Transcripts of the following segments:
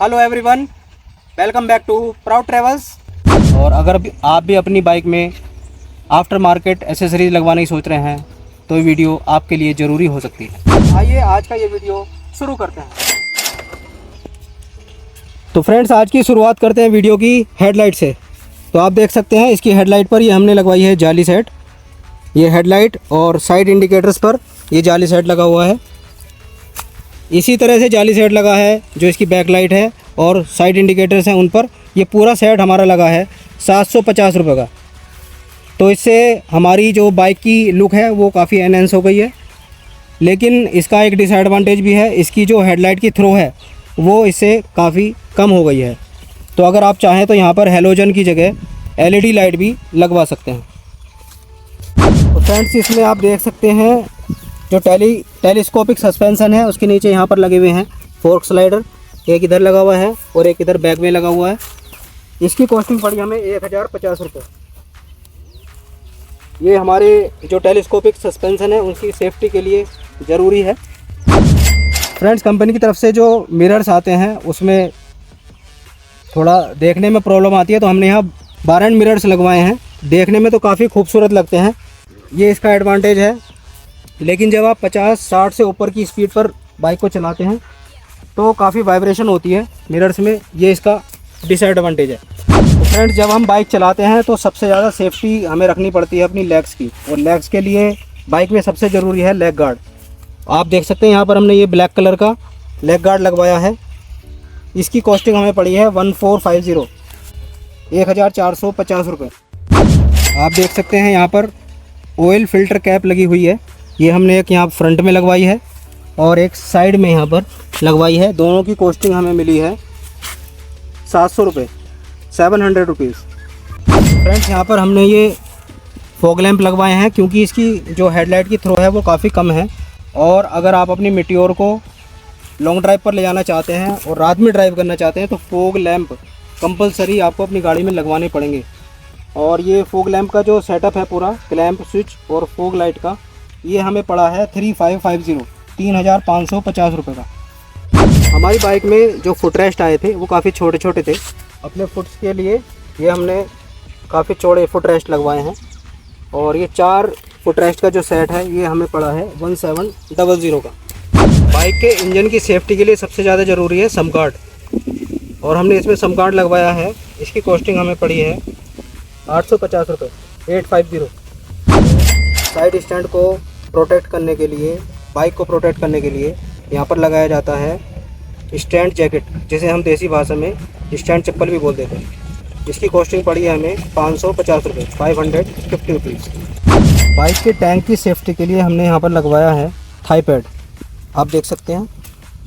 Hello everyone, welcome back to Proud Travels. और अगर आप भी अपनी बाइक में आफ्टर मार्केट एसेसरीज लगवाने की सोच रहे हैं तो ये वीडियो आपके लिए ज़रूरी हो सकती है। आइए आज का ये वीडियो शुरू करते हैं। तो फ्रेंड्स, आज की शुरुआत करते हैं वीडियो की हेडलाइट से। तो आप देख सकते हैं इसकी हेडलाइट पर ये हमने लगवाई है जाली सेट। ये हेडलाइट और साइड इंडिकेटर्स पर ये जाली सेट लगा हुआ है। इसी तरह से जाली सेट लगा है जो इसकी बैक लाइट है और साइड इंडिकेटर्स हैं उन पर। ये पूरा सेट हमारा लगा है 750 रुपये का। तो इससे हमारी जो बाइक की लुक है वो काफ़ी एनहेंस हो गई है। लेकिन इसका एक डिसएडवांटेज भी है, इसकी जो हेडलाइट की थ्रो है वो इससे काफ़ी कम हो गई है। तो अगर आप चाहें तो यहाँ पर हेलोजन की जगह एलईडी लाइट भी लगवा सकते हैं। तो फ्रेंड्स, इसमें आप देख सकते हैं जो टेलीस्कोपिक सस्पेंशन है उसके नीचे यहाँ पर लगे हुए हैं फोर्क स्लाइडर। एक इधर लगा हुआ है और एक इधर बैक में लगा हुआ है। इसकी कॉस्टिंग पड़ी हमें 1050 रुपये। ये हमारे जो टेलीस्कोपिक सस्पेंशन है उनकी सेफ्टी के लिए ज़रूरी है। फ्रेंड्स, कंपनी की तरफ से जो मिरर्स आते हैं उसमें थोड़ा देखने में प्रॉब्लम आती है, तो हमने यहाँ 12 मिरर्स लगवाए हैं। देखने में तो काफ़ी खूबसूरत लगते हैं, ये इसका एडवांटेज है। लेकिन जब आप 50-60 से ऊपर की स्पीड पर बाइक को चलाते हैं तो काफ़ी वाइब्रेशन होती है मिरर्स में, ये इसका डिसएडवांटेज है। तो फ्रेंड्स, जब हम बाइक चलाते हैं तो सबसे ज़्यादा सेफ्टी हमें रखनी पड़ती है अपनी लेग्स की, और लेग्स के लिए बाइक में सबसे ज़रूरी है लेग गार्ड। आप देख सकते हैं यहाँ पर हमने ये ब्लैक कलर का लेग गार्ड लगवाया है। इसकी कॉस्टिंग हमें पड़ी है 1450, 1450 रुपये। आप देख सकते हैं यहाँ पर ऑयल फिल्टर कैप लगी हुई है। ये हमने एक यहाँ फ्रंट में लगवाई है और एक साइड में यहाँ पर लगवाई है। दोनों की कॉस्टिंग हमें मिली है 700 रुपये, 700 रुपीज़। फ्रेंड्स, यहाँ पर हमने ये फॉग लैंप लगवाए हैं क्योंकि इसकी जो हेडलाइट की थ्रो है वो काफ़ी कम है। और अगर आप अपनी मीटियोर को लॉन्ग ड्राइव पर ले जाना चाहते हैं और रात में ड्राइव करना चाहते हैं तो फॉग लैंप कंपलसरी आपको अपनी गाड़ी में लगवाने पड़ेंगे। और ये फॉग लैंप का जो सेटअप है पूरा, क्लैंप, स्विच और फॉग लाइट का, ये हमें पड़ा है 3550, 3550 रुपये का। हमारी बाइक में जो फुट रेस्ट आए थे वो काफ़ी छोटे छोटे थे। अपने फुट्स के लिए ये हमने काफ़ी चौड़े फुट रेस्ट लगवाए हैं। और ये 4 फुट रेस्ट का जो सेट है ये हमें पड़ा है 1700 का। बाइक के इंजन की सेफ्टी के लिए सबसे ज़्यादा ज़रूरी है सम गार्ड, और हमने इसमें सम गार्ड लगवाया है। इसकी कॉस्टिंग हमें पड़ी है 850 रुपये, 850। साइड स्टैंड को प्रोटेक्ट करने के लिए, बाइक को प्रोटेक्ट करने के लिए यहाँ पर लगाया जाता है स्टैंड जैकेट, जिसे हम देसी भाषा में स्टैंड चप्पल भी बोल देते हैं। इसकी कॉस्टिंग पड़ी है हमें 550 रुपये, 550 रुपीज़। बाइक के टैंक की सेफ्टी के लिए हमने यहाँ पर लगवाया है थाई पैड, आप देख सकते हैं।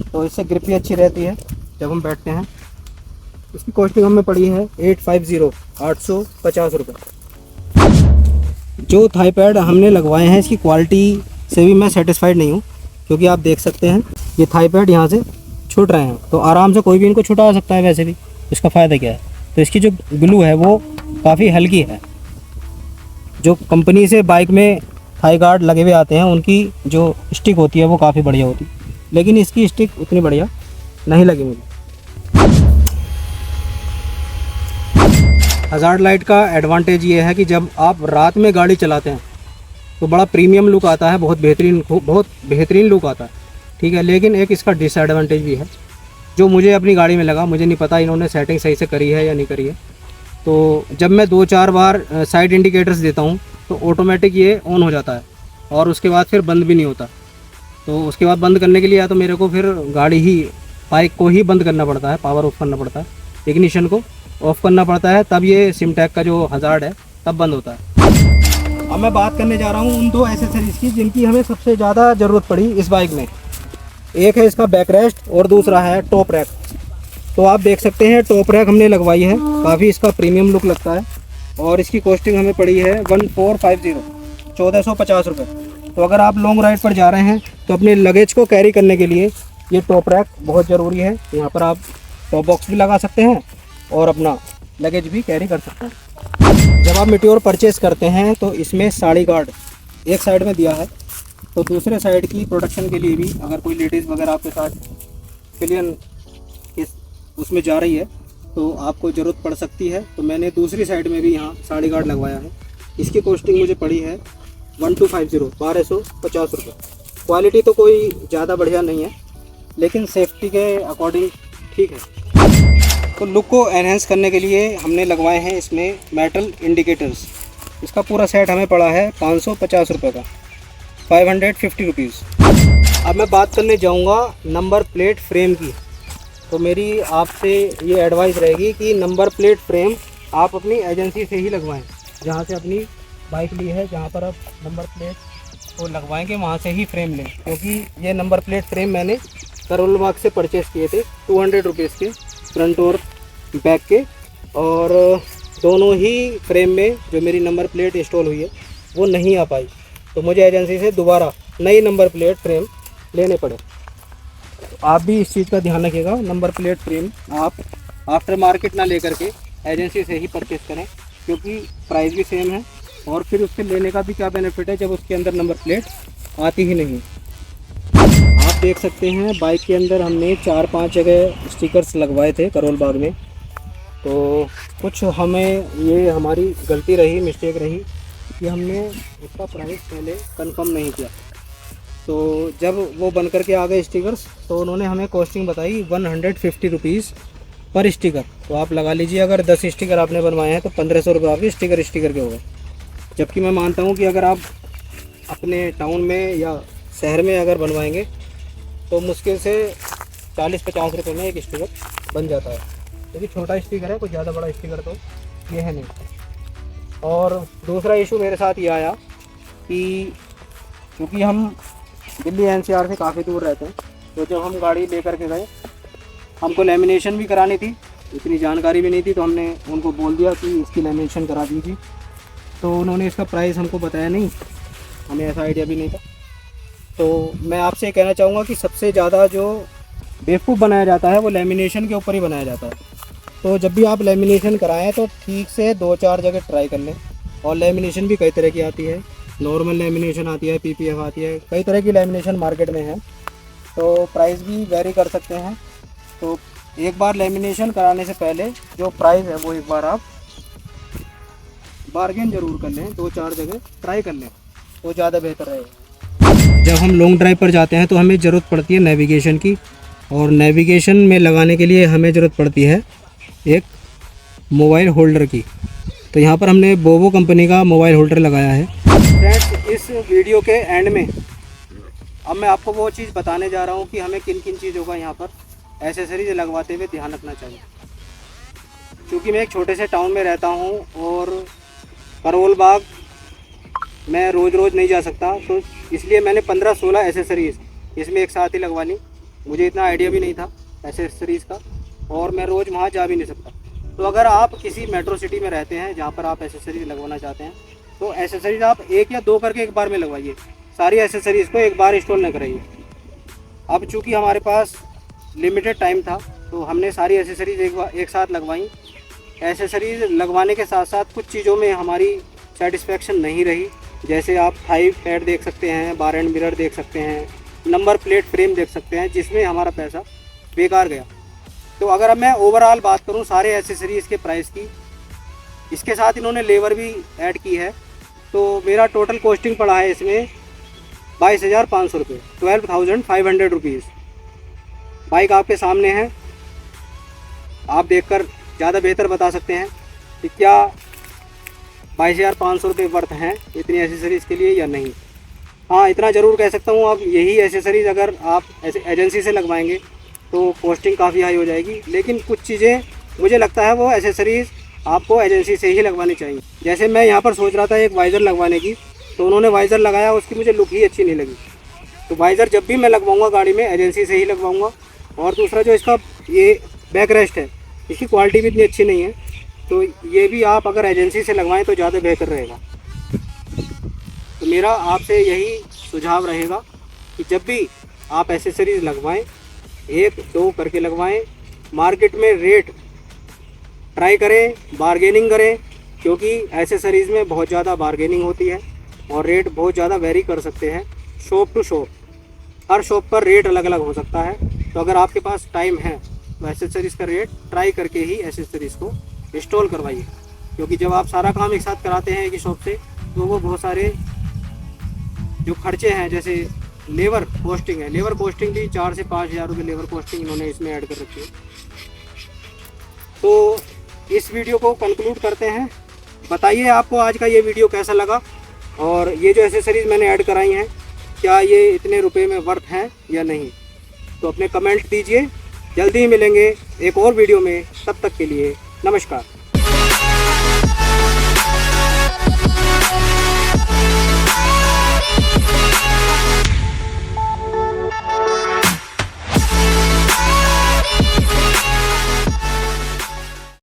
तो इससे ग्रिप भी अच्छी रहती है जब हम बैठते हैं। इसकी कॉस्टिंग हमें पड़ी है 850, 850 रुपये। जो थाई पैड हमने लगवाए हैं इसकी क्वालिटी से भी मैं सेटिस्फाइड नहीं हूँ, क्योंकि आप देख सकते हैं ये थाई पैड यहाँ से छूट रहे हैं। तो आराम से कोई भी इनको छुटा सकता है, वैसे भी इसका फ़ायदा क्या है। तो इसकी जो ग्लू है वो काफ़ी हल्की है। जो कंपनी से बाइक में थाई गार्ड लगे हुए आते हैं उनकी जो स्टिक होती है वो काफ़ी बढ़िया होती है, लेकिन इसकी स्टिक उतनी बढ़िया नहीं लगी मुझे। हज़ार्ड लाइट का एडवांटेज ये है कि जब आप रात में गाड़ी चलाते हैं तो बड़ा प्रीमियम लुक आता है, बहुत बेहतरीन लुक आता है, ठीक है। लेकिन एक इसका डिसएडवांटेज भी है जो मुझे अपनी गाड़ी में लगा। मुझे नहीं पता इन्होंने सेटिंग सही से करी है या नहीं करी है। तो जब मैं 2-4 बार साइड इंडिकेटर्स देता हूँ तो ऑटोमेटिक ये ऑन हो जाता है और उसके बाद फिर बंद भी नहीं होता। तो उसके बाद बंद करने के लिए या तो मेरे को फिर गाड़ी ही, बाइक को ही बंद करना पड़ता है, पावर ऑफ करना पड़ता है, इग्निशन को ऑफ़ करना पड़ता है, तब ये सिमटैक का जो हज़ार्ड है तब बंद होता है। अब मैं बात करने जा रहा हूँ उन 2 एसेसरीज़ की जिनकी हमें सबसे ज़्यादा ज़रूरत पड़ी इस बाइक में। एक है इसका बैक रेस्ट और दूसरा है टॉप रैक। तो आप देख सकते हैं टॉप रैक हमने लगवाई है, काफ़ी इसका प्रीमियम लुक लगता है। और इसकी कॉस्टिंग हमें पड़ी है 1450, 1450 रुपये। तो अगर आप लॉन्ग राइड पर जा रहे हैं तो अपने लगेज को कैरी करने के लिए ये टॉप रैक बहुत ज़रूरी है। यहाँ पर आप टॉप बॉक्स भी लगा सकते हैं और अपना लगेज भी कैरी कर सकते हैं। जब आप मीटियोर परचेज़ करते हैं तो इसमें साड़ी गार्ड एक साइड में दिया है, तो दूसरे साइड की प्रोटेक्शन के लिए भी अगर कोई लेडीज़ वगैरह आपके साथ पिलियन उसमें जा रही है तो आपको ज़रूरत पड़ सकती है। तो मैंने दूसरी साइड में भी यहाँ साड़ी गार्ड लगवाया है। इसकी कॉस्टिंग मुझे पड़ी है 1250 1250 रुपये। क्वालिटी तो कोई ज़्यादा बढ़िया नहीं है, लेकिन सेफ्टी के अकॉर्डिंग ठीक है। तो लुक को एनहेंस करने के लिए हमने लगवाए हैं इसमें मेटल इंडिकेटर्स। इसका पूरा सेट हमें पड़ा है 550 रुपये का, 550 रुपीज़। अब मैं बात करने जाऊंगा नंबर प्लेट फ्रेम की। तो मेरी आपसे ये एडवाइस रहेगी कि नंबर प्लेट फ्रेम आप अपनी एजेंसी से ही लगवाएं, जहाँ से अपनी बाइक ली है, जहाँ पर आप नंबर प्लेट को लगवाएंगे वहाँ से ही फ्रेम लें। क्योंकि ये नंबर प्लेट फ्रेम मैंने करोल बाग से परचेज़ किए थे 200 रुपीज़ के, फ्रंट और बैक के। और दोनों ही फ्रेम में जो मेरी नंबर प्लेट इंस्टॉल हुई है वो नहीं आ पाई, तो मुझे एजेंसी से दोबारा नई नंबर प्लेट फ्रेम लेने पड़े। तो आप भी इस चीज़ का ध्यान रखिएगा, नंबर प्लेट फ्रेम आप आफ्टर मार्केट ना लेकर के एजेंसी से ही परचेज़ करें, क्योंकि प्राइस भी सेम है और फिर उसके लेने का भी क्या बेनिफिट है जब उसके अंदर नंबर प्लेट आती ही नहीं। आप देख सकते हैं बाइक के अंदर हमने 4-5 जगह स्टिकर्स लगवाए थे करोल बाग में। तो कुछ हमें ये हमारी गलती रही, मिस्टेक रही कि हमने उसका प्राइस पहले कंफर्म नहीं किया। तो जब वो बन कर के आ गए स्टिकर्स तो उन्होंने हमें कॉस्टिंग बताई 150 रुपीज़ पर स्टिकर। तो आप लगा लीजिए अगर 10 स्टिकर आपने बनवाए हैं तो 1500 रुपये आपके स्टिकर के हो गए। जबकि मैं मानता हूँ कि अगर आप अपने टाउन में या शहर में अगर बनवाएंगे तो मुश्किल से 40-50 रुपये में एक स्टिकर बन जाता है, क्योंकि छोटा स्टिकर है, कोई ज़्यादा बड़ा स्टिकर तो ये है नहीं। और दूसरा इशू मेरे साथ ये आया कि क्योंकि हम दिल्ली एनसीआर से काफ़ी दूर रहते हैं, तो जब हम गाड़ी लेकर के गए हमको लेमिनेशन भी करानी थी, इतनी जानकारी भी नहीं थी, तो हमने उनको बोल दिया कि इसकी लेमिनेशन करा दीजिए। तो उन्होंने इसका प्राइस हमको बताया नहीं, हमें ऐसा आइडिया भी नहीं था। तो मैं आपसे कहना चाहूँगा कि सबसे ज़्यादा जो बेवकूफ़ बनाया जाता है वो लेमिनेशन के ऊपर ही बनाया जाता है। तो जब भी आप लेमिनेशन कराएं तो ठीक से 2-4 जगह ट्राई कर लें। और लेमिनेशन भी कई तरह की आती है, नॉर्मल लेमिनेशन आती है, पीपीएफ आती है, कई तरह की लेमिनेशन मार्केट में है, तो प्राइस भी वेरी कर सकते हैं। तो एक बार लेमिनेशन कराने से पहले जो प्राइस है वो एक बार आप बार्गेन ज़रूर कर लें, 2-4 जगह ट्राई कर लें तो ज़्यादा बेहतर रहेगा। जब हम लॉन्ग ड्राइव पर जाते हैं तो हमें ज़रूरत पड़ती है नेविगेशन की, और नेविगेशन में लगाने के लिए हमें ज़रूरत पड़ती है एक मोबाइल होल्डर की। तो यहाँ पर हमने बोबो कंपनी का मोबाइल होल्डर लगाया है। फ्रेंड्स, इस वीडियो के एंड में अब मैं आपको वो चीज़ बताने जा रहा हूँ कि हमें किन किन चीज़ों का यहाँ पर एसेसरीज लगवाते हुए ध्यान रखना चाहिए। क्योंकि मैं एक छोटे से टाउन में रहता हूँ और करोल बाग मैं रोज़ नहीं जा सकता, तो इसलिए मैंने 15-16 एसेसरीज़ इसमें एक साथ ही लगवा ली। मुझे इतना आइडिया भी नहीं था एसेसरीज़ का, और मैं रोज़ वहाँ जा भी नहीं सकता। तो अगर आप किसी मेट्रो सिटी में रहते हैं जहाँ पर आप एसेसरीज लगवाना चाहते हैं, तो एसेसरीज आप 1 या 2 करके एक बार में लगवाइए, सारी एसेसरीज़ को एक बार इंस्टॉल न कराइए। अब चूँकि हमारे पास लिमिटेड टाइम था तो हमने सारी एसेसरीज एक साथ लगवाई। एसेसरीज लगवाने के साथ साथ कुछ चीज़ों में हमारी सेटिस्फेक्शन नहीं रही, जैसे आप थाई पैड देख सकते हैं, बार एंड मिरर देख सकते हैं, नंबर प्लेट फ्रेम देख सकते हैं, जिसमें हमारा पैसा बेकार गया। तो अगर अब मैं ओवरऑल बात करूं सारे एसेसरीज़ के प्राइस की, इसके साथ इन्होंने लेबर भी ऐड की है, तो मेरा टोटल कॉस्टिंग पड़ा है इसमें 22,500 रुपये, 12,500 रुपीज़। बाइक आपके सामने है, आप देखकर ज़्यादा बेहतर बता सकते हैं कि क्या 22,500 रुपये वर्थ हैं इतनी एसेसरीज़ के लिए या नहीं। हाँ, इतना ज़रूर कह सकता हूँ, अब यही एसेसरीज़ अगर आप ऐसे एजेंसी से लगवाएंगे तो कॉस्टिंग काफ़ी हाई हो जाएगी। लेकिन कुछ चीज़ें मुझे लगता है वो एसेसरीज़ आपको एजेंसी से ही लगवानी चाहिए। जैसे मैं यहाँ पर सोच रहा था एक वाइज़र लगवाने की, तो उन्होंने वाइज़र लगाया, उसकी मुझे लुक ही अच्छी नहीं लगी। तो वाइज़र जब भी मैं लगवाऊँगा गाड़ी में एजेंसी से ही लगवाऊँगा। और दूसरा जो इसका ये बैक रेस्ट है, इसकी क्वालिटी भी इतनी अच्छी नहीं है, तो ये भी आप अगर एजेंसी से लगवाएं तो ज़्यादा बेहतर रहेगा। तो मेरा आपसे यही सुझाव रहेगा कि जब भी आप एसेसरीज़ लगवाएं 1-2 करके लगवाएं। मार्केट में रेट ट्राई करें, बारगेनिंग करें, क्योंकि एसेसरीज़ में बहुत ज़्यादा बारगेनिंग होती है और रेट बहुत ज़्यादा वेरी कर सकते हैं शॉप टू शॉप। हर शॉप पर रेट अलग अलग हो सकता है। तो अगर आपके पास टाइम है तो एसेसरीज़ का रेट ट्राई करके ही एसेसरीज़ को इंस्टॉल करवाइए, क्योंकि जब आप सारा काम एक साथ कराते हैं एक ही शॉप से तो वो बहुत सारे जो खर्चे हैं, जैसे लेबर कॉस्टिंग है, लेबर कॉस्टिंग भी 4 से 5 हज़ार रुपये लेबर कॉस्टिंग इन्होंने इसमें ऐड कर रखी है। तो इस वीडियो को कंक्लूड करते हैं। बताइए आपको आज का ये वीडियो कैसा लगा, और ये जो एसेसरीज़ मैंने ऐड कराई हैं क्या ये इतने रुपए में वर्थ हैं या नहीं, तो अपने कमेंट दीजिए। जल्दी ही मिलेंगे एक और वीडियो में, तब तक के लिए नमस्कार।